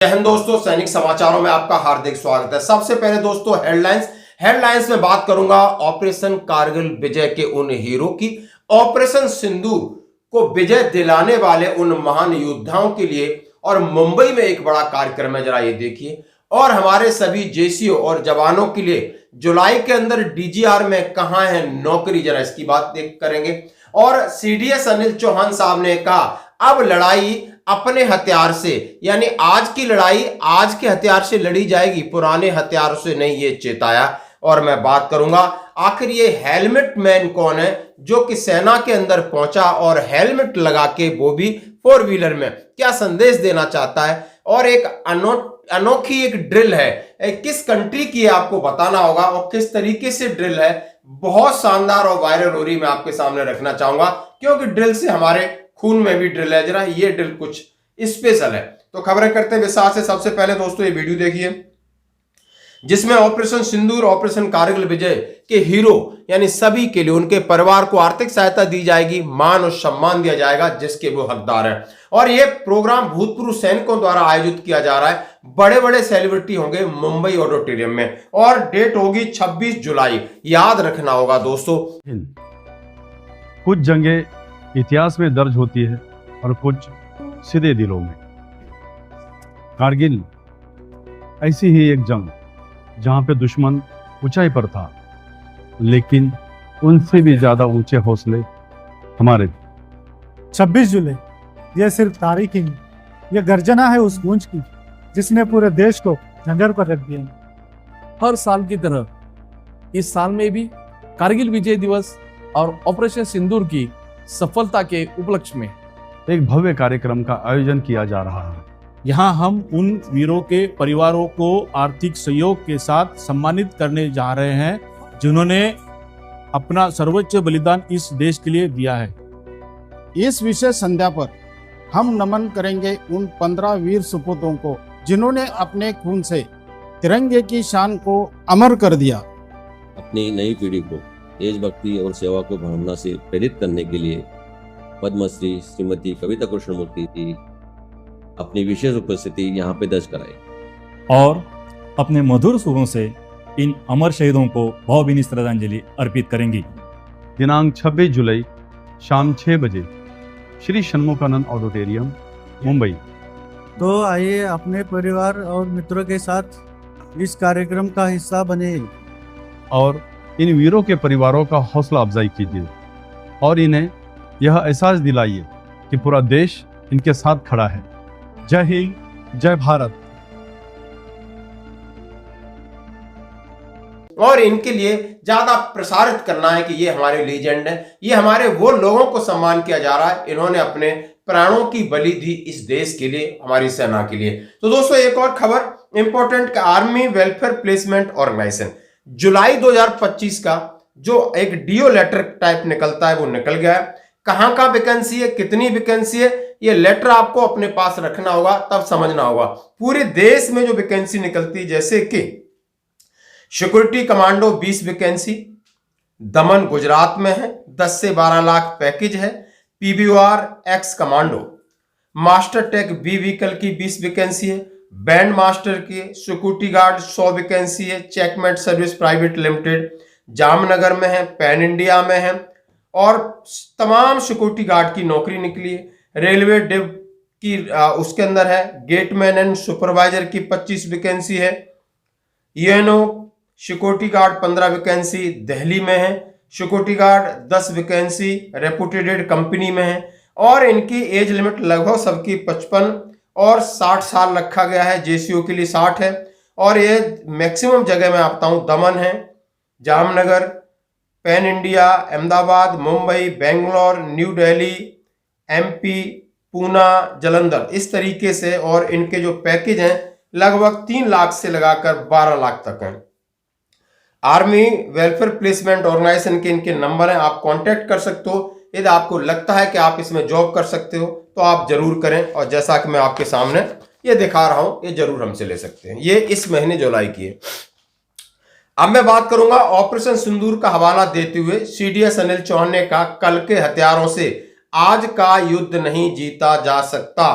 जय हिंद दोस्तों, सैनिक समाचारों में आपका हार्दिक स्वागत है। सबसे पहले दोस्तों हेडलाइंस में बात करूंगा ऑपरेशन कारगिल विजय के उन हीरो की, ऑपरेशन सिंदूर को विजय दिलाने वाले उन महान योद्धाओं के लिए। और मुंबई में एक बड़ा कार्यक्रम है, जरा ये देखिए। और हमारे सभी जेसीओ और जवानों के लिए जुलाई के अंदर डीजीआर में कहां है नौकरी, जरा इसकी बात करेंगे। और सीडीएस अनिल चौहान साहब ने कहा अब लड़ाई अपने हथियार से, यानी आज की लड़ाई आज के हथियार से लड़ी जाएगी, पुराने हथियारों से नहीं, ये चेताया। और मैं बात करूंगा आखिर ये हेलमेट मैन कौन है जो कि सेना के अंदर पहुंचा और हेलमेट लगा के वो भी 4 व्हीलर में, क्या संदेश देना चाहता है। और एक अनोखी एक ड्रिल है, किस कंट्री की है आपको बताना होगा और किस तरीके से ड्रिल है, बहुत शानदार और वायरल हो रही, मैं आपके सामने रखना चाहूंगा क्योंकि ड्रिल से हमारे खून में भी ड्रिल है। जरा ये ड्रिल कुछ स्पेशल है। तो खबरें करते हैं विस्तार से। सबसे पहले दोस्तों ये वीडियो देखिए जिसमें ऑपरेशन सिंदूर, ऑपरेशन कारगिल विजय के हीरो यानी सभी के लिए उनके परिवार को आर्थिक सहायता दी जाएगी, मान और सम्मान दिया जाएगा जिसके वो हकदार हैं। और यह प्रोग्राम भूतपूर्व सैनिकों द्वारा आयोजित किया जा रहा है। बड़े बड़े सेलिब्रिटी होंगे मुंबई ऑडिटोरियम में और डेट होगी 26 जुलाई, याद रखना होगा दोस्तों। कुछ जंगें इतिहास में दर्ज होती है और कुछ सीधे दिलों में। कारगिल ऐसी ही एक जंग जहां पे दुश्मन ऊंचाई पर था, लेकिन उनसे भी ज्यादा ऊंचे हौसले हमारे। 26 जुलाई यह सिर्फ तारीख ही नहीं, यह गर्जना है उस गूंज की जिसने पूरे देश को झंझट पर रख दिया। हर साल की तरह इस साल में भी कारगिल विजय दिवस और ऑपरेशन सिंदूर की सफलता के उपलक्ष्य में एक भव्य कार्यक्रम का आयोजन किया जा रहा है। यहाँ हम उन वीरों के परिवारों को आर्थिक सहयोग के साथ सम्मानित करने जा रहे हैं जिन्होंने अपना सर्वोच्च बलिदान इस देश के लिए दिया है। इस विशेष संध्या पर हम नमन करेंगे उन 15 वीर सपूतों को जिन्होंने अपने खून से तिरंगे की शान को अमर कर दिया। अपनी नई पीढ़ी को देशभक्ति और सेवा को भावना से प्रेरित करने के लिए पद्मश्री श्रीमती कविता कृष्णमूर्ति जी अपनी विशेष उपस्थिति यहाँ पे दर्ज कराई और अपने मधुर सुरों से इन अमर शहीदों को भावभीनी श्रद्धांजलि अर्पित करेंगी। दिनांक 26 जुलाई शाम 6 बजे श्री षणमुखानंद ऑडिटोरियम, मुंबई। तो आइए अपने परिवार और मित्रों के साथ इस कार्यक्रम का हिस्सा बने और इन वीरों के परिवारों का हौसला अफजाई कीजिए और इन्हें यह एहसास दिलाइए कि पूरा देश इनके साथ खड़ा है। जय हिंद, जय भारत। और इनके लिए ज्यादा प्रसारित करना है कि ये हमारे लीजेंड हैं, ये हमारे वो लोगों को सम्मान किया जा रहा है, इन्होंने अपने प्राणों की बलि दी इस देश के लिए, हमारी सेना के लिए। तो दोस्तों एक और खबर important, army welfare placement organisation जुलाई 2025 का जो एक डीओ लेटर टाइप निकलता है वो निकल गया है। कहां का वैकेंसी है, कितनी वैकेंसी है, ये लेटर आपको अपने पास रखना होगा, तब समझना होगा। पूरे देश में जो वैकेंसी निकलती है, जैसे कि सिक्योरिटी कमांडो 20 वैकेंसी, दमन गुजरात में है, 10 से 12 लाख पैकेज है। PBR ex commando, master tech B vehicle की 20 वैकेंसी है। बैंड मास्टर की सिक्योरिटी गार्ड 100 वैकेंसी है। Checkmate Service Private Limited Jamnagar में है, पैन इंडिया में है। और तमाम सिक्योरिटी गार्ड की नौकरी निकली है। रेलवे डिव की उसके अंदर है। गेटमैन एंड सुपरवाइजर की 25 वैकेंसी है। UNO security guard 15 vacancy Delhi में है। Security guard 10 vacancy reputed company में है। और इनकी एज लिमिट लगभग सबकी 55 और 60 साल रखा गया है। जेसीओ के लिए 60 है। और ये मैक्सिमम जगह मैं आपता हूं, दमन है, Jamnagar, pan India, Ahmedabad, Mumbai, Bangalore, new Delhi, MP, Poona, Jalandhar, इस तरीके से। और इनके जो पैकेज हैं लगभग 3 लाख से लगाकर 12 लाख तक हैं। आर्मी वेलफेयर प्लेसमेंट ऑर्गेनाइजेशन के इनके नंबर हैं, आप कांटेक्ट कर सकते हो। यदि आपको लगता है कि आप इसमें जॉब कर सकते हो तो आप जरूर करें। और जैसा कि मैं आपके सामने ये दिखा रहा हूं, ये जरूर हमसे ले सकते हैं। ये इस महीने जुलाई की है। अब मैं बात करूंगा ऑपरेशन सिंदूर का हवाला देते हुए सीडीएस अनिल चौहान ने कहा कल के हथियारों से आज का युद्ध नहीं जीता जा सकता।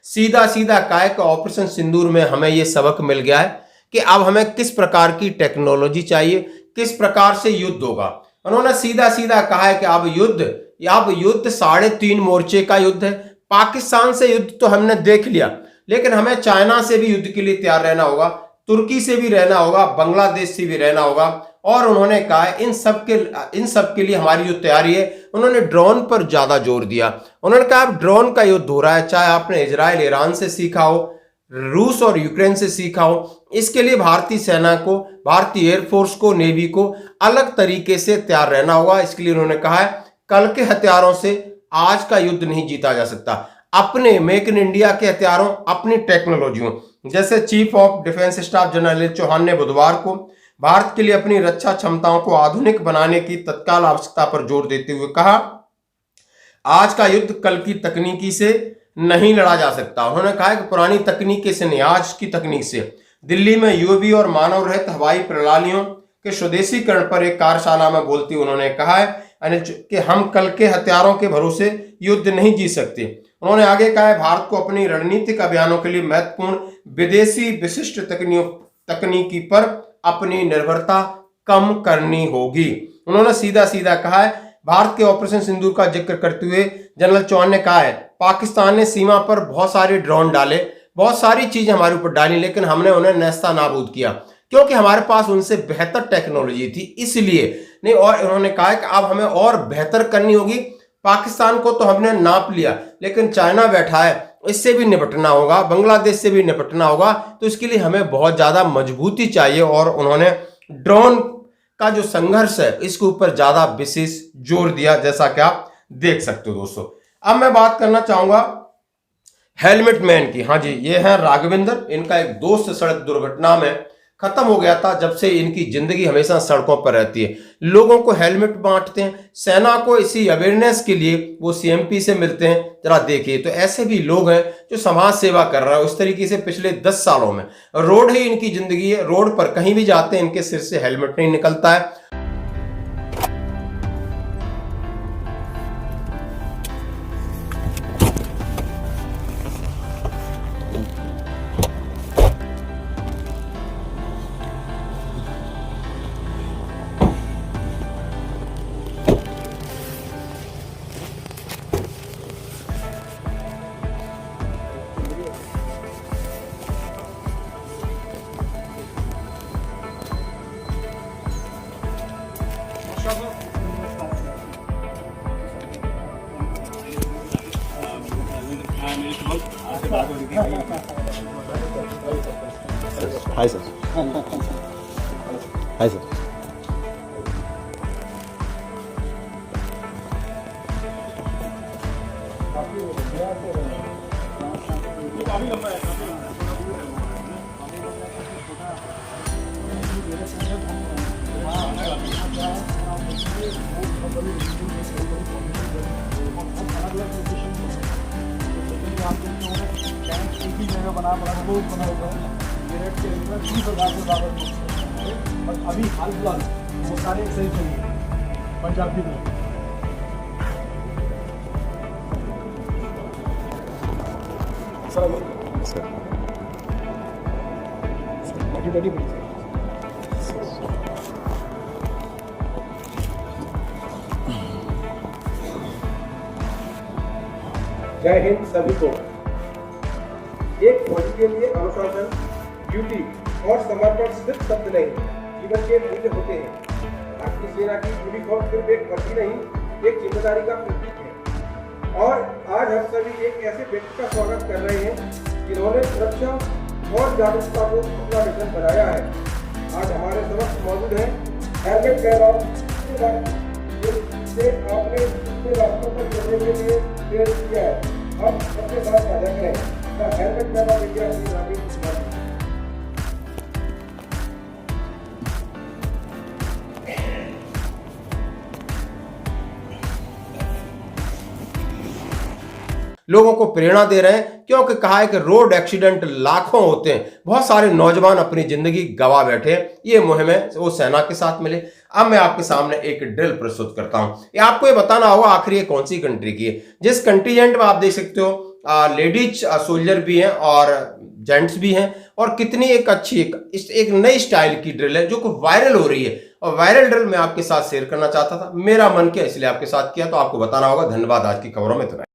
सीधा सीधा कहा कि ऑपरेशन सिंदूर में हमें यह सबक मिल गया है कि अब हमें किस प्रकार की टेक्नोलॉजी चाहिए, किस प्रकार से युद्ध होगा। उन्होंने सीधा सीधा कहा है कि अब युद्ध 3.5 मोर्चे का युद्ध है। पाकिस्तान से युद्ध तो हमने देख लिया, लेकिन हमें चाइना से भी युद्ध के लिए तैयार रहना होगा, तुर्की से भी रहना होगा, बांग्लादेश से भी रहना होगा। और उन्होंने कहा है इन सब के लिए हमारी जो तैयारी है, उन्होंने ड्रोन पर ज्यादा जोर दिया। उन्होंने कहा अब ड्रोन का युद्ध हो रहा है, चाहे आपने इजराइल ईरान से सीखा हो, रूस और यूक्रेन से सीखा हो, इसके लिए भारतीय सेना को, भारतीय एयरफोर्स को, नेवी को अलग तरीके से तैयार रहना होगा। इसके लिए उन्होंने कहा है कल के हथियारों से आज का युद्ध नहीं जीता जा सकता। अपने मेक इन इंडिया के हथियारों, अपनी टेक्नोलॉजियों, जैसे chief of defence staff general Chauhan ने बुधवार को भारत के लिए अपनी रक्षा क्षमताओं को आधुनिक बनाने की तत्काल आवश्यकता पर जोर देते हुए कहा, आज का युद्ध कल की तकनीकी से नहीं लड़ा जा सकता। उन्होंने कहा कि पुरानी तकनीक से नहीं, आज की तकनीक से। दिल्ली में यूएवी और मानव रहित हवाई प्रणालियों के स्वदेशीकरण पर एक कार्यशाला में बोलते हुए उन्होंने कहा है कि हम कल के हथियारों के भरोसे युद्ध नहीं जीत सकते। उन्होंने आगे कहा है भारत को अपनी रणनीतिक अभियानों के लिए महत्वपूर्ण विदेशी विशिष्ट तकनीकी पर अपनी निर्भरता कम करनी होगी। उन्होंने सीधा सीधा कहा है, भारत के ऑपरेशन सिंदूर का जिक्र करते हुए जनरल चौहान ने कहा है पाकिस्तान ने सीमा पर बहुत सारे ड्रोन डाले, बहुत सारी चीजें हमारे ऊपर डाली, लेकिन हमने उन्हें नेस्ता नाबूद किया क्योंकि हमारे पास उनसे बेहतर टेक्नोलॉजी थी, इसलिए नहीं। और उन्होंने कहा कि अब हमें और बेहतर करनी होगी। पाकिस्तान को तो हमने नाप लिया, लेकिन चाइना बैठा है, इससे भी निपटना होगा, बांग्लादेश से भी निपटना होगा, तो इसके लिए हमें बहुत ज्यादा मजबूती चाहिए। और उन्होंने ड्रोन का जो संघर्ष है इसके ऊपर ज्यादा विशेष जोर दिया, जैसा कि आप देख सकते हो दोस्तों। अब मैं बात करना चाहूंगा हेलमेट मैन की। हाँ जी, ये है राघवेंद्र। इनका एक दोस्त सड़क दुर्घटना में खत्म हो गया था। जब से इनकी जिंदगी हमेशा सड़कों पर रहती है, लोगों को हेलमेट बांटते हैं, सेना को इसी अवेयरनेस के लिए वो सीएमपी से मिलते हैं। जरा देखिए, तो ऐसे भी लोग हैं जो समाज सेवा कर रहे हैं उस तरीके से। पिछले 10 सालों में रोड ही इनकी जिंदगी है, रोड पर कहीं भी जाते हैं इनके सिर से हेलमेट नहीं निकलता है। Hi sir. Hi sir. अभी हाल फिलहाल वो सारे सही चाहिए पंजाब की तरफ। जय हिंद सभी को। एक फौजी के लिए अनुशासन, ड्यूटी और समर्पण सिर्फ शब्द नहीं, जीवन के मूल्य होते हैं। भारतीय सेना की यूनिफॉर्म सिर्फ एक वर्दी नहीं, एक जिम्मेदारी का प्रतीक है। और आज हम सभी एक ऐसे व्यक्ति का स्वागत कर रहे हैं जिन्होंने सुरक्षा और जागरूकता को अपना मिशन बनाया है। आज हमारे समक्ष मौजूद है हेलमेट कैरॉल, से आपने रास्तों पर चलने के लिए प्रेरित किया है। हम सबके साथ साझा करें हेलमेट कैरॉल इंडिया की नागरिक। लोगों को प्रेरणा दे रहे हैं, क्योंकि कहा है कि रोड एक्सीडेंट लाखों होते हैं, बहुत सारे नौजवान अपनी जिंदगी गवा बैठे। ये मुहिम है वो सेना के साथ मिले। अब मैं आपके सामने एक ड्रिल प्रस्तुत करता हूं। ये आपको ये बताना होगा आखिर ये कौन सी कंट्री की है। जिस कंटीजेंट में आप देख सकते हो लेडीज सोल्जर भी हैं और जेंट्स भी हैं, और कितनी एक अच्छी एक नई स्टाइल की ड्रिल है जो कि वायरल हो रही है, और वायरल ड्रिल मैं आपके साथ शेयर करना चाहता था, मेरा मन किया इसलिए आपके साथ किया, तो आपको बताना होगा। धन्यवाद। आज की खबरों में इतना ही।